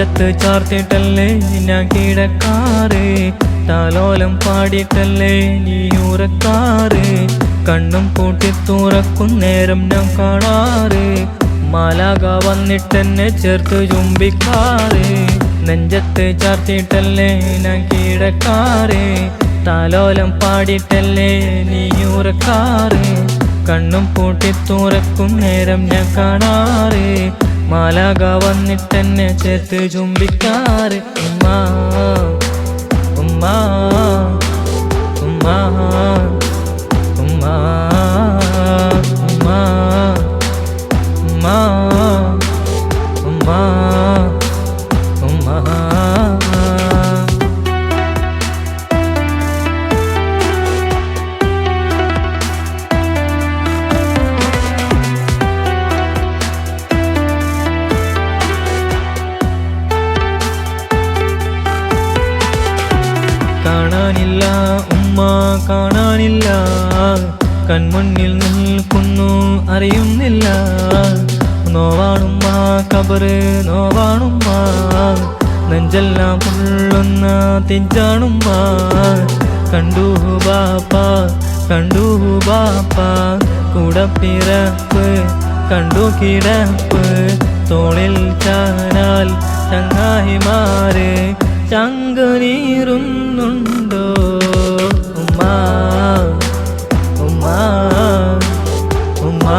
നെഞ്ചത്ത് ചാർത്തിട്ടല്ലേ ഞാൻ കിടക്കാറ്, താലോലം പാടിയിട്ടല്ലേ നീ ഉറക്കാറ്. കണ്ണും പൂട്ടി തുറക്കും നേരം ഞാൻ കാണാറ്, മാലാക വന്നിട്ടെന്നെ ചേർത്ത് ചുംബിക്കാറ്. നെഞ്ചത്ത് ചാർത്തിയിട്ടല്ലേ ഞാൻ കിടക്കാറ്, താലോലം പാടിയിട്ടല്ലേ നീ ഉറക്കാറ്. കണ്ണും പൂട്ടി തുറക്കും നേരം ഞാൻ കാണാറ്, മാലാക വന്നിട്ടെന്നെ ചേർത്ത് ചുംബിക്കാറ്. ഉമ്മാ ഉമ്മാ ഉമ്മാ ഉമ്മാ ഉമ്മാ ഉമ്മാ ഉമ്മാ ഉമ്മാ. കാണാനില്ല ഉമ്മ കാണാനില്ല, കൺമുന്നിൽ നിൽക്കുന്നു അറിയുന്നില്ല. നോവാണുമ്മ കബറ് നോവാണുമ്മ, നെഞ്ചെല്ലാം പൊള്ളുന്ന തിഞ്ചാണുമ്മ. കണ്ടു ബാപ്പ കണ്ടു ബാപ്പ, കൂടപ്പിറപ്പ് കണ്ടു കിടപ്പ്. തോളിൽ ചാനാൽ ചങ്ങായിമാര് ചങ്ക് നീറുന്നുണ്ടോ. ഉമ്മാ ഉമ്മാ ഉമ്മാ